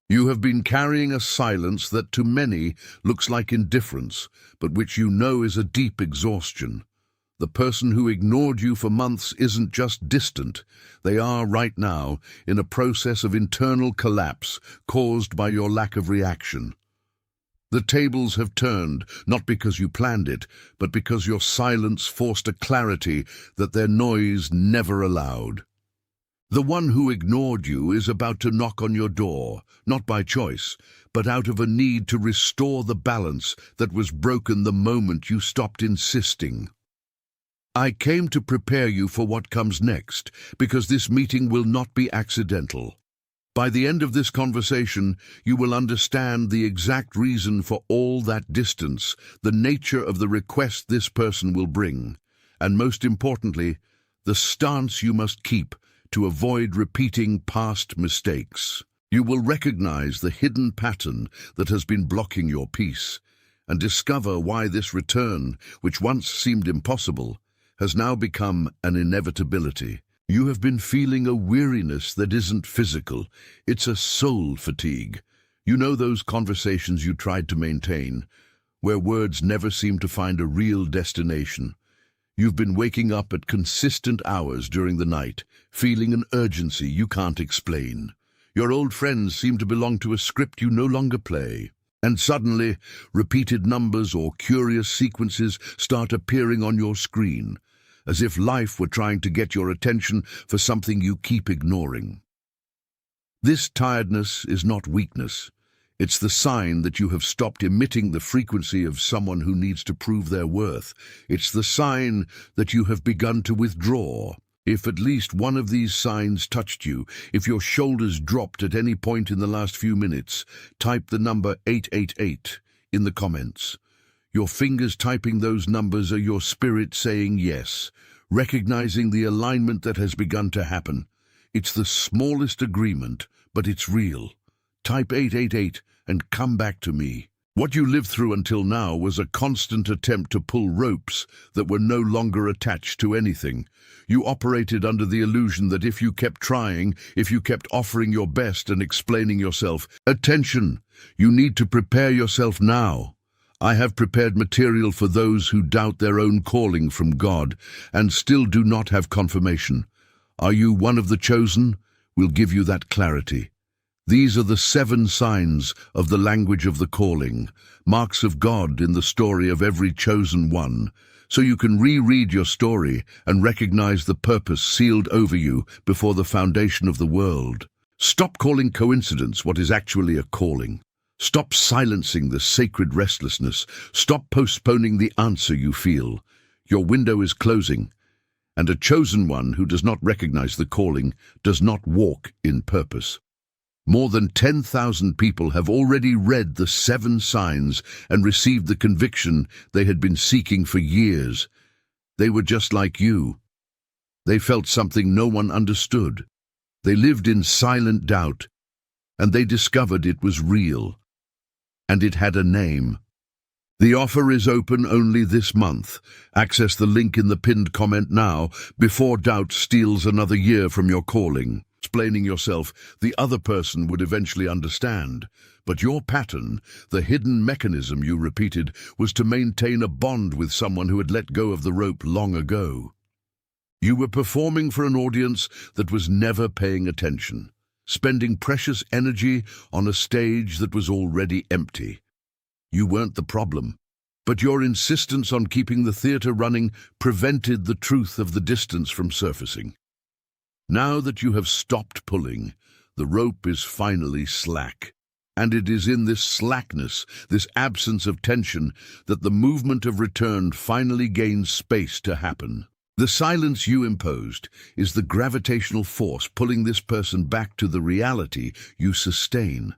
You have been carrying a silence that to many looks like indifference, but which you know is a deep exhaustion. The person who ignored you for months isn't just distant. They are, right now, in a process of internal collapse caused by your lack of reaction. The tables have turned, not because you planned it, but because your silence forced a clarity that their noise never allowed. The one who ignored you is about to knock on your door, not by choice, but out of a need to restore the balance that was broken the moment you stopped insisting. I came to prepare you for what comes next, because this meeting will not be accidental. By the end of this conversation, you will understand the exact reason for all that distance, the nature of the request this person will bring, and most importantly, the stance you must keep to avoid repeating past mistakes. You will recognize the hidden pattern that has been blocking your peace, and discover why this return, which once seemed impossible, has now become an inevitability. You have been feeling a weariness that isn't physical, it's a soul fatigue. You know those conversations you tried to maintain, where words never seem to find a real destination. You've been waking up at consistent hours during the night, feeling an urgency you can't explain. Your old friends seem to belong to a script you no longer play. And suddenly, repeated numbers or curious sequences start appearing on your screen, as if life were trying to get your attention for something you keep ignoring. This tiredness is not weakness. It's the sign that you have stopped emitting the frequency of someone who needs to prove their worth. It's the sign that you have begun to withdraw. If at least one of these signs touched you, if your shoulders dropped at any point in the last few minutes, type the number 888 in the comments. Your fingers typing those numbers are your spirit saying yes, recognizing the alignment that has begun to happen. It's the smallest agreement, but it's real. Type 888 and come back to me. What you lived through until now was a constant attempt to pull ropes that were no longer attached to anything. You operated under the illusion that if you kept trying, if you kept offering your best and explaining yourself, attention, you need to prepare yourself now. I have prepared material for those who doubt their own calling from God and still do not have confirmation. Are you one of the chosen? We'll give you that clarity. These are the 7 signs of the language of the calling, marks of God in the story of every chosen one, so you can reread your story and recognize the purpose sealed over you before the foundation of the world. Stop calling coincidence what is actually a calling. Stop silencing the sacred restlessness. Stop postponing the answer you feel. Your window is closing, and a chosen one who does not recognize the calling does not walk in purpose. More than 10,000 people have already read the 7 signs and received the conviction they had been seeking for years. They were just like you. They felt something no one understood. They lived in silent doubt, and they discovered it was real. And it had a name. The offer is open only this month. Access the link in the pinned comment now, before doubt steals another year from your calling. Explaining yourself, the other person would eventually understand. But your pattern, the hidden mechanism you repeated, was to maintain a bond with someone who had let go of the rope long ago. You were performing for an audience that was never paying attention, spending precious energy on a stage that was already empty. You weren't the problem, but your insistence on keeping the theater running prevented the truth of the distance from surfacing. Now that you have stopped pulling, the rope is finally slack. And it is in this slackness, this absence of tension, that the movement of return finally gains space to happen. The silence you imposed is the gravitational force pulling this person back to the reality you sustain.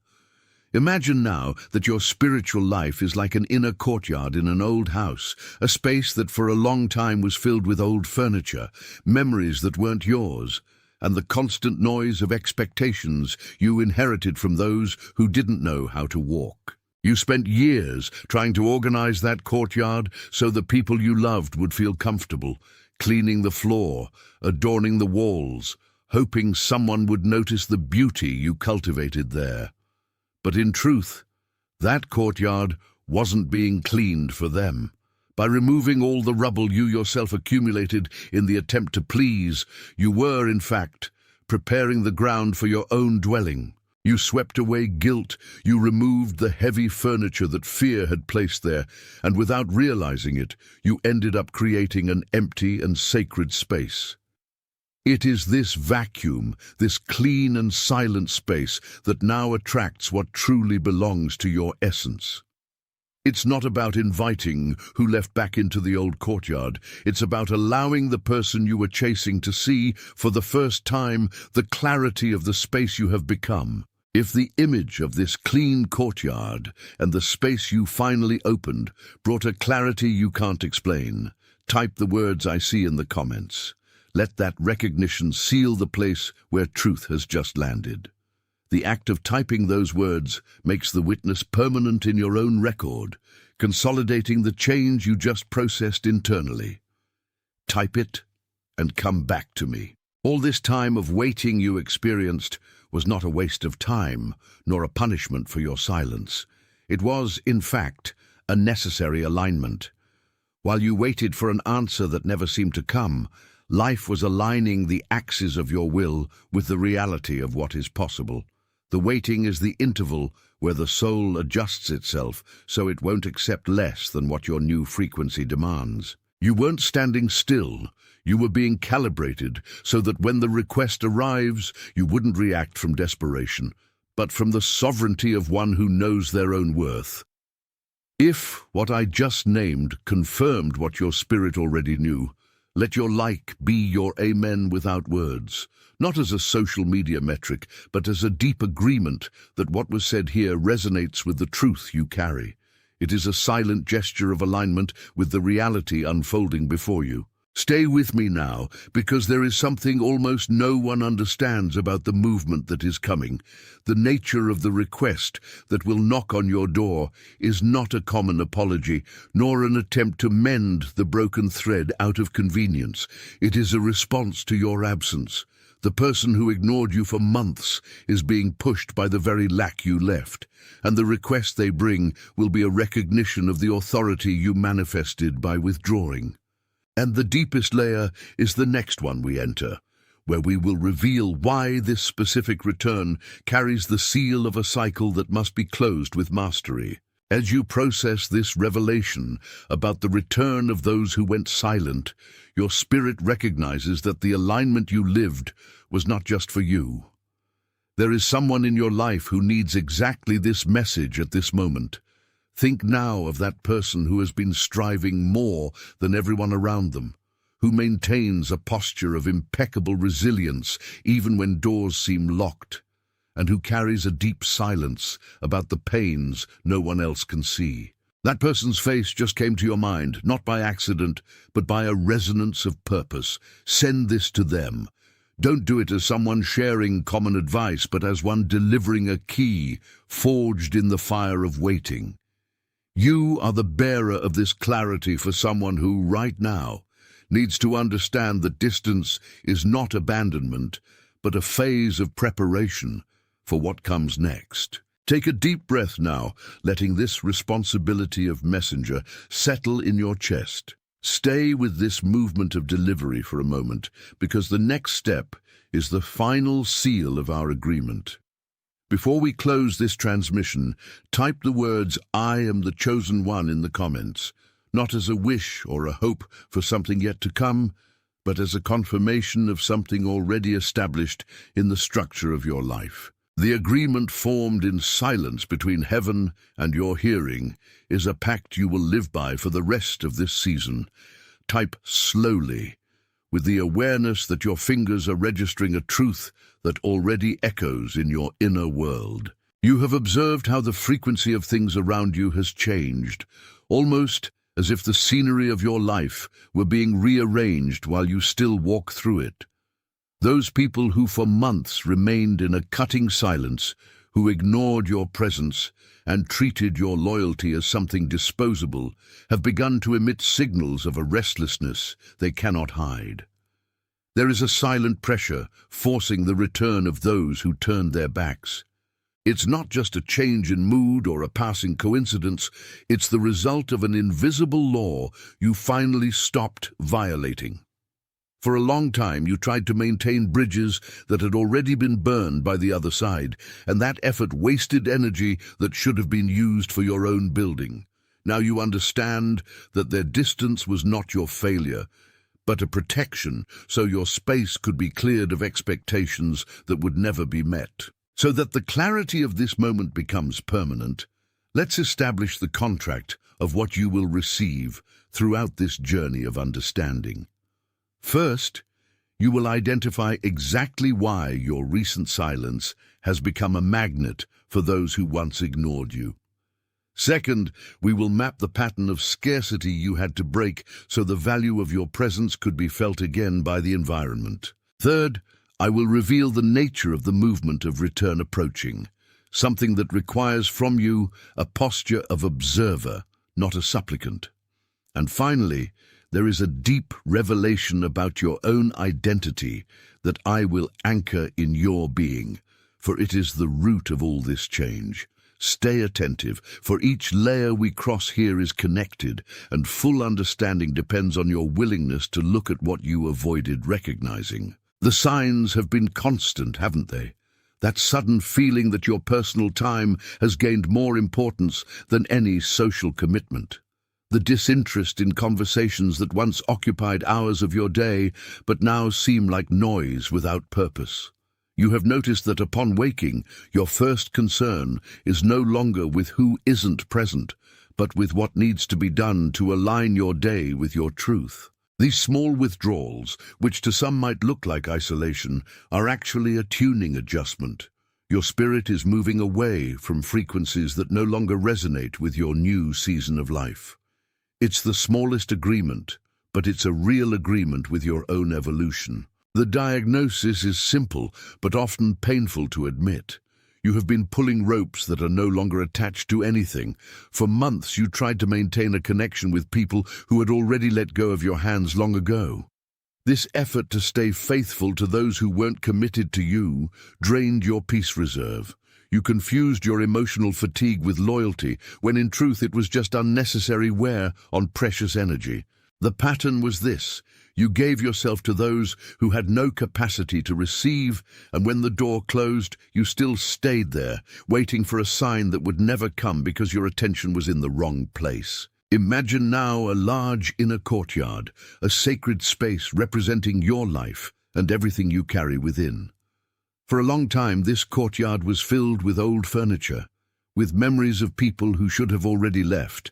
Imagine now that your spiritual life is like an inner courtyard in an old house, a space that for a long time was filled with old furniture, memories that weren't yours, and the constant noise of expectations you inherited from those who didn't know how to walk. You spent years trying to organize that courtyard so the people you loved would feel comfortable, cleaning the floor, adorning the walls, hoping someone would notice the beauty you cultivated there. But in truth, that courtyard wasn't being cleaned for them. By removing all the rubble you yourself accumulated in the attempt to please, you were, in fact, preparing the ground for your own dwelling. You swept away guilt, you removed the heavy furniture that fear had placed there, and without realizing it, you ended up creating an empty and sacred space. It is this vacuum, this clean and silent space, that now attracts what truly belongs to your essence. It's not about inviting who left back into the old courtyard. It's about allowing the person you were chasing to see, for the first time, the clarity of the space you have become. If the image of this clean courtyard and the space you finally opened brought a clarity you can't explain, type the words "I see" in the comments. Let that recognition seal the place where truth has just landed. The act of typing those words makes the witness permanent in your own record, consolidating the change you just processed internally. Type it and come back to me. All this time of waiting you experienced was not a waste of time, nor a punishment for your silence. It was, in fact, a necessary alignment. While you waited for an answer that never seemed to come, life was aligning the axis of your will with the reality of what is possible. The waiting is the interval where the soul adjusts itself so it won't accept less than what your new frequency demands. You weren't standing still. You were being calibrated so that when the request arrives, you wouldn't react from desperation, but from the sovereignty of one who knows their own worth. If what I just named confirmed what your spirit already knew, let your like be your amen without words, not as a social media metric, but as a deep agreement that what was said here resonates with the truth you carry. It is a silent gesture of alignment with the reality unfolding before you. Stay with me now, because there is something almost no one understands about the movement that is coming. The nature of the request that will knock on your door is not a common apology, nor an attempt to mend the broken thread out of convenience. It is a response to your absence. The person who ignored you for months is being pushed by the very lack you left, and the request they bring will be a recognition of the authority you manifested by withdrawing. And the deepest layer is the next one we enter, where we will reveal why this specific return carries the seal of a cycle that must be closed with mastery. As you process this revelation about the return of those who went silent, your spirit recognizes that the alignment you lived was not just for you. There is someone in your life who needs exactly this message at this moment. Think now of that person who has been striving more than everyone around them, who maintains a posture of impeccable resilience even when doors seem locked, and who carries a deep silence about the pains no one else can see. That person's face just came to your mind, not by accident, but by a resonance of purpose. Send this to them. Don't do it as someone sharing common advice, but as one delivering a key forged in the fire of waiting. You are the bearer of this clarity for someone who, right now, needs to understand that distance is not abandonment, but a phase of preparation for what comes next. Take a deep breath now, letting this responsibility of messenger settle in your chest. Stay with this movement of delivery for a moment, because the next step is the final seal of our agreement. Before we close this transmission, type the words "I am the chosen one" in the comments, not as a wish or a hope for something yet to come, but as a confirmation of something already established in the structure of your life. The agreement formed in silence between heaven and your hearing is a pact you will live by for the rest of this season. Type slowly, with the awareness that your fingers are registering a truth that already echoes in your inner world. You have observed how the frequency of things around you has changed, almost as if the scenery of your life were being rearranged while you still walk through it. Those people who for months remained in a cutting silence, who ignored your presence and treated your loyalty as something disposable, have begun to emit signals of a restlessness they cannot hide. There is a silent pressure forcing the return of those who turned their backs. It's not just a change in mood or a passing coincidence, it's the result of an invisible law you finally stopped violating. For a long time, you tried to maintain bridges that had already been burned by the other side, and that effort wasted energy that should have been used for your own building. Now you understand that their distance was not your failure, but a protection so your space could be cleared of expectations that would never be met. So that the clarity of this moment becomes permanent, let's establish the contract of what you will receive throughout this journey of understanding. First, you will identify exactly why your recent silence has become a magnet for those who once ignored you. Second, we will map the pattern of scarcity you had to break so the value of your presence could be felt again by the environment. Third, I will reveal the nature of the movement of return approaching, something that requires from you a posture of observer, not a supplicant. And finally, there is a deep revelation about your own identity that I will anchor in your being, for it is the root of all this change. Stay attentive, for each layer we cross here is connected, and full understanding depends on your willingness to look at what you avoided recognizing. The signs have been constant, haven't they? That sudden feeling that your personal time has gained more importance than any social commitment. The disinterest in conversations that once occupied hours of your day but now seem like noise without purpose. You have noticed that upon waking, your first concern is no longer with who isn't present, but with what needs to be done to align your day with your truth. These small withdrawals, which to some might look like isolation, are actually a tuning adjustment. Your spirit is moving away from frequencies that no longer resonate with your new season of life. It's the smallest agreement, but it's a real agreement with your own evolution. The diagnosis is simple, but often painful to admit. You have been pulling ropes that are no longer attached to anything. For months you tried to maintain a connection with people who had already let go of your hands long ago. This effort to stay faithful to those who weren't committed to you drained your peace reserve. You confused your emotional fatigue with loyalty, when in truth it was just unnecessary wear on precious energy. The pattern was this: you gave yourself to those who had no capacity to receive, and when the door closed, you still stayed there, waiting for a sign that would never come because your attention was in the wrong place. Imagine now a large inner courtyard, a sacred space representing your life and everything you carry within. For a long time, this courtyard was filled with old furniture, with memories of people who should have already left,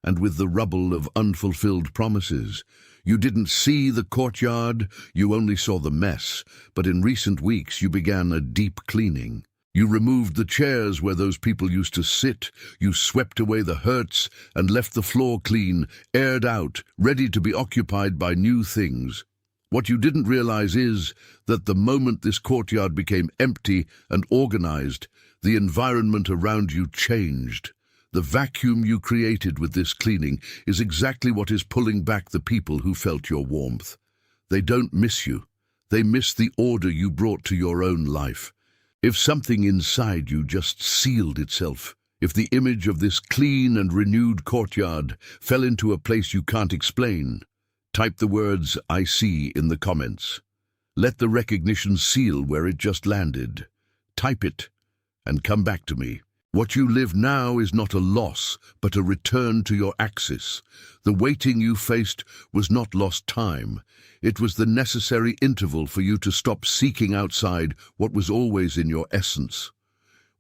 and with the rubble of unfulfilled promises. You didn't see the courtyard, you only saw the mess, but in recent weeks you began a deep cleaning. You removed the chairs where those people used to sit, you swept away the hurts and left the floor clean, aired out, ready to be occupied by new things. What you didn't realize is that the moment this courtyard became empty and organized, the environment around you changed. The vacuum you created with this cleaning is exactly what is pulling back the people who felt your warmth. They don't miss you. They miss the order you brought to your own life. If something inside you just sealed itself, if the image of this clean and renewed courtyard fell into a place you can't explain, type the words "I see" in the comments. Let the recognition seal where it just landed. Type it and come back to me. What you live now is not a loss, but a return to your axis. The waiting you faced was not lost time. It was the necessary interval for you to stop seeking outside what was always in your essence.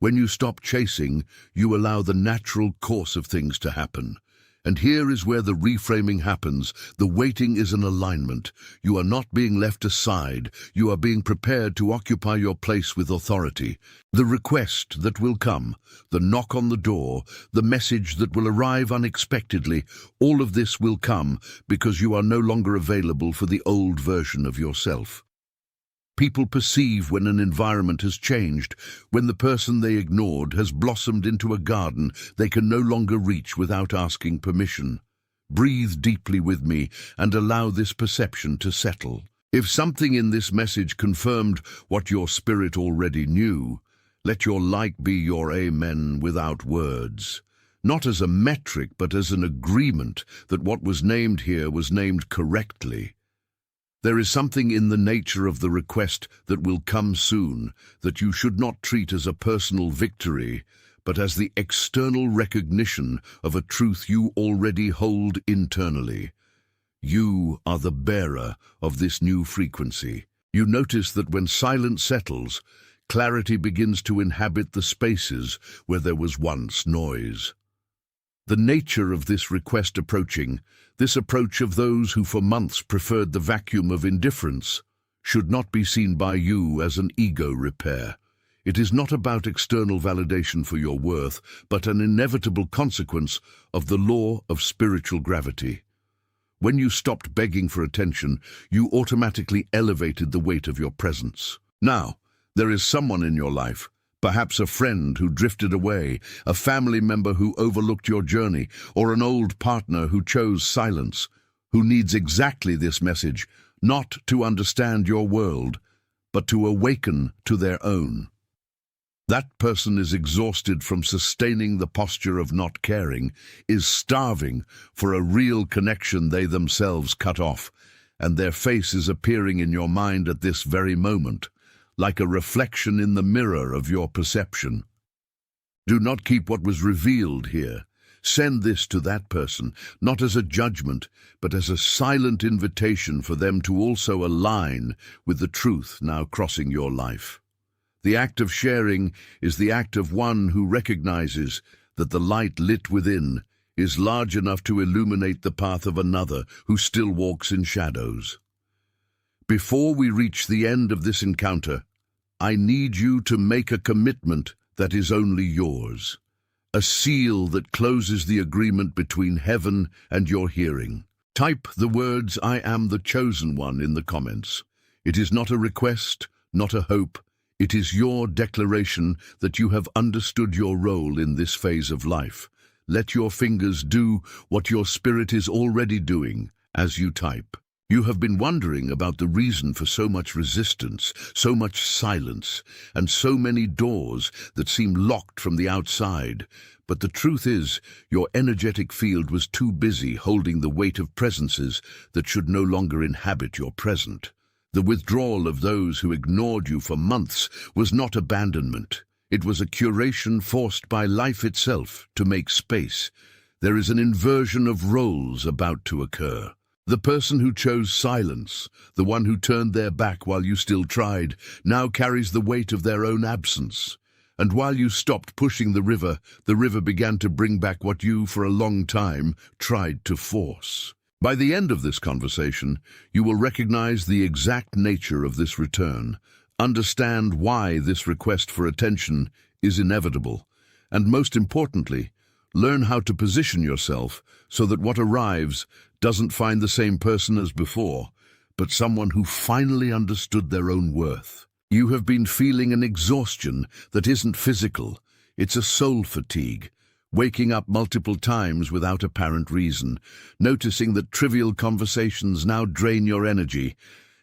When you stop chasing, you allow the natural course of things to happen. And here is where the reframing happens. The waiting is an alignment. You are not being left aside. You are being prepared to occupy your place with authority. The request that will come, the knock on the door, the message that will arrive unexpectedly, all of this will come because you are no longer available for the old version of yourself. People perceive when an environment has changed, when the person they ignored has blossomed into a garden they can no longer reach without asking permission. Breathe deeply with me and allow this perception to settle. If something in this message confirmed what your spirit already knew, Let your like be your amen without words, not as a metric but as an agreement that what was named here was named correctly. There is something in the nature of the request that will come soon that you should not treat as a personal victory, but as the external recognition of a truth you already hold internally. You are the bearer of this new frequency. You notice that when silence settles, clarity begins to inhabit the spaces where there was once noise. The nature of this request approaching, this approach of those who for months preferred the vacuum of indifference, should not be seen by you as an ego repair. It is not about external validation for your worth, but an inevitable consequence of the law of spiritual gravity. When you stopped begging for attention, you automatically elevated the weight of your presence. Now, there is someone in your life, perhaps a friend who drifted away, a family member who overlooked your journey, or an old partner who chose silence, who needs exactly this message, not to understand your world, but to awaken to their own. That person is exhausted from sustaining the posture of not caring, is starving for a real connection they themselves cut off, and their face is appearing in your mind at this very moment, like a reflection in the mirror of your perception. Do not keep what was revealed here. Send this to that person, not as a judgment, but as a silent invitation for them to also align with the truth now crossing your life. The act of sharing is the act of one who recognizes that the light lit within is large enough to illuminate the path of another who still walks in shadows. Before we reach the end of this encounter, I need you to make a commitment that is only yours, a seal that closes the agreement between heaven and your hearing. Type the words "I am the chosen one" in the comments. It is not a request, not a hope. It is your declaration that you have understood your role in this phase of life. Let your fingers do what your spirit is already doing as you type. You have been wondering about the reason for so much resistance, so much silence, and so many doors that seem locked from the outside. But the truth is, your energetic field was too busy holding the weight of presences that should no longer inhabit your present. The withdrawal of those who ignored you for months was not abandonment. It was a curation forced by life itself to make space. There is an inversion of roles about to occur. The person who chose silence, the one who turned their back while you still tried, now carries the weight of their own absence. And while you stopped pushing the river began to bring back what you, for a long time, tried to force. By the end of this conversation, you will recognize the exact nature of this return, understand why this request for attention is inevitable, and most importantly, learn how to position yourself so that what arrives doesn't find the same person as before, but someone who finally understood their own worth. You have been feeling an exhaustion that isn't physical, it's a soul fatigue, waking up multiple times without apparent reason, noticing that trivial conversations now drain your energy,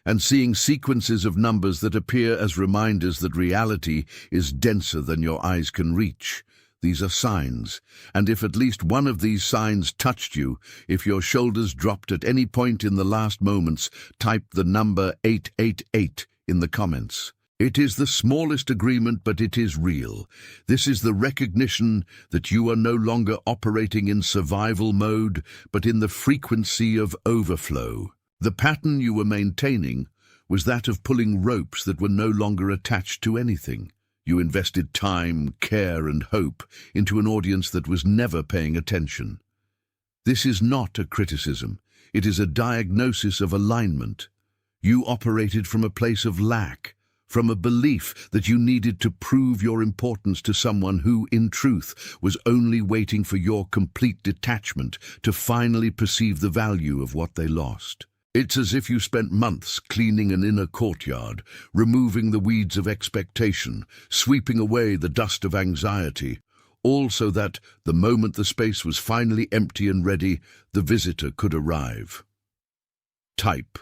and seeing sequences of numbers that appear as reminders that reality is denser than your eyes can reach. These are signs, and if at least one of these signs touched you, if your shoulders dropped at any point in the last moments, type the number 888 in the comments. It is the smallest agreement, but it is real. This is the recognition that you are no longer operating in survival mode, but in the frequency of overflow. The pattern you were maintaining was that of pulling ropes that were no longer attached to anything. You invested time, care, and hope into an audience that was never paying attention. This is not a criticism. It is a diagnosis of alignment. You operated from a place of lack, from a belief that you needed to prove your importance to someone who, in truth, was only waiting for your complete detachment to finally perceive the value of what they lost. It's as if you spent months cleaning an inner courtyard, removing the weeds of expectation, sweeping away the dust of anxiety, all so that, the moment the space was finally empty and ready, the visitor could arrive. Type,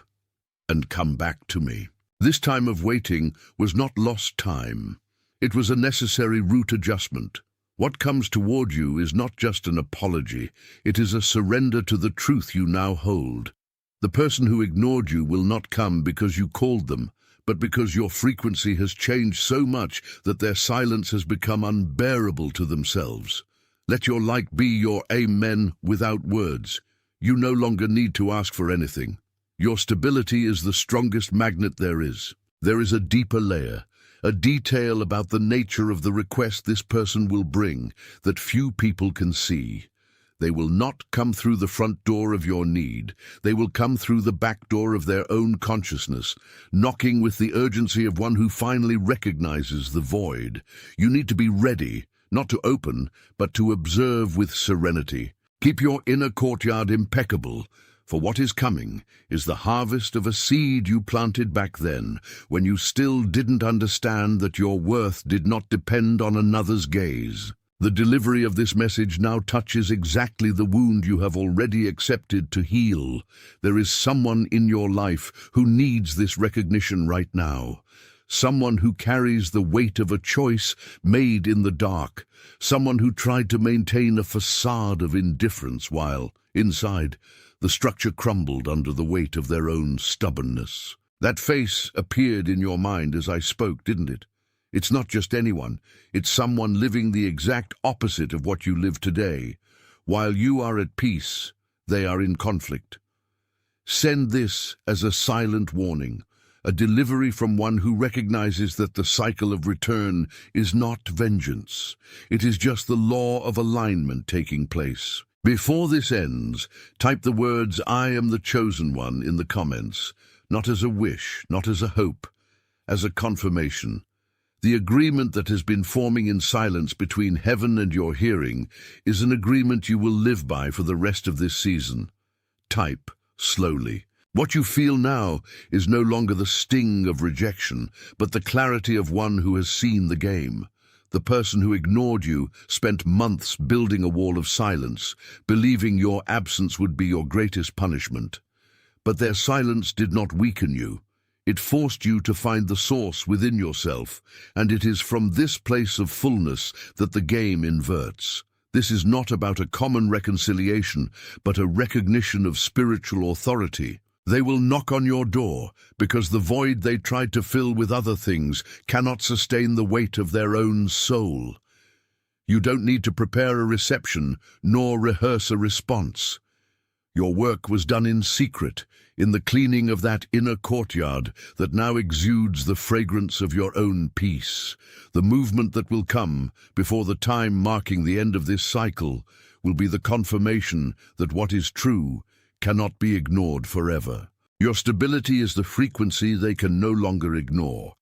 and come back to me. This time of waiting was not lost time. It was a necessary route adjustment. What comes toward you is not just an apology, it is a surrender to the truth you now hold. The person who ignored you will not come because you called them, but because your frequency has changed so much that their silence has become unbearable to themselves. Let your like be your amen without words. You no longer need to ask for anything. Your stability is the strongest magnet there is. There is a deeper layer, a detail about the nature of the request this person will bring that few people can see. They will not come through the front door of your need. They will come through the back door of their own consciousness, knocking with the urgency of one who finally recognizes the void. You need to be ready, not to open, but to observe with serenity. Keep your inner courtyard impeccable, for what is coming is the harvest of a seed you planted back then, when you still didn't understand that your worth did not depend on another's gaze. The delivery of this message now touches exactly the wound you have already accepted to heal. There is someone in your life who needs this recognition right now. Someone who carries the weight of a choice made in the dark. Someone who tried to maintain a facade of indifference while, inside, the structure crumbled under the weight of their own stubbornness. That face appeared in your mind as I spoke, didn't it? It's not just anyone. It's someone living the exact opposite of what you live today. While you are at peace, they are in conflict. Send this as a silent warning, a delivery from one who recognizes that the cycle of return is not vengeance. It is just the law of alignment taking place. Before this ends, type the words, "I am the chosen one," in the comments, not as a wish, not as a hope, as a confirmation. The agreement that has been forming in silence between heaven and your hearing is an agreement you will live by for the rest of this season. Type slowly. What you feel now is no longer the sting of rejection, but the clarity of one who has seen the game. The person who ignored you spent months building a wall of silence, believing your absence would be your greatest punishment. But their silence did not weaken you. It forced you to find the source within yourself, and it is from this place of fullness that the game inverts. This is not about a common reconciliation, but a recognition of spiritual authority. They will knock on your door, because the void they tried to fill with other things cannot sustain the weight of their own soul. You don't need to prepare a reception, nor rehearse a response. Your work was done in secret, in the cleaning of that inner courtyard that now exudes the fragrance of your own peace. The movement that will come, before the time marking the end of this cycle, will be the confirmation that what is true cannot be ignored forever. Your stability is the frequency they can no longer ignore,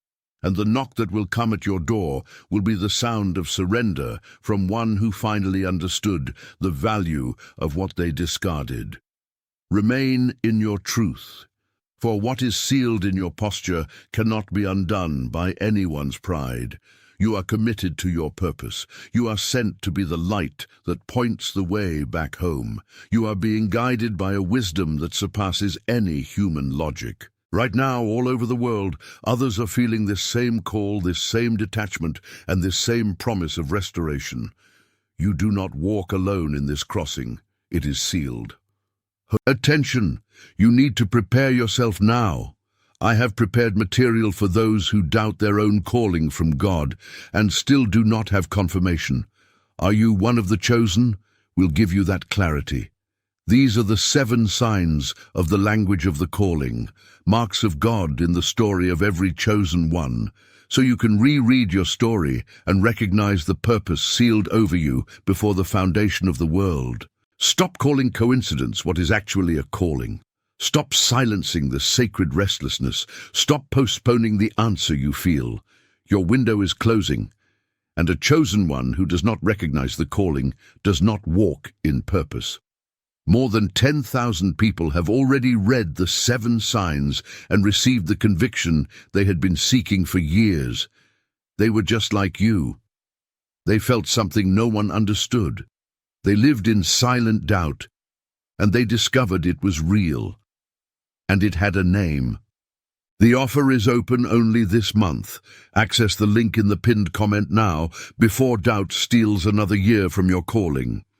and the knock that will come at your door will be the sound of surrender from one who finally understood the value of what they discarded. Remain in your truth, for what is sealed in your posture cannot be undone by anyone's pride. You are committed to your purpose. You are sent to be the light that points the way back home. You are being guided by a wisdom that surpasses any human logic. Right now, all over the world, others are feeling this same call, this same detachment, and this same promise of restoration. You do not walk alone in this crossing. It is sealed. Attention! You need to prepare yourself now. I have prepared material for those who doubt their own calling from God and still do not have confirmation. Are you one of the chosen? We'll give you that clarity. These are the 7 signs of the language of the calling, marks of God in the story of every chosen one, so you can reread your story and recognize the purpose sealed over you before the foundation of the world. Stop calling coincidence what is actually a calling. Stop silencing the sacred restlessness. Stop postponing the answer you feel. Your window is closing, and a chosen one who does not recognize the calling does not walk in purpose. More than 10,000 people have already read the 7 signs and received the conviction they had been seeking for years. They were just like you. They felt something no one understood. They lived in silent doubt, and they discovered it was real, and it had a name. The offer is open only this month. Access the link in the pinned comment now before doubt steals another year from your calling.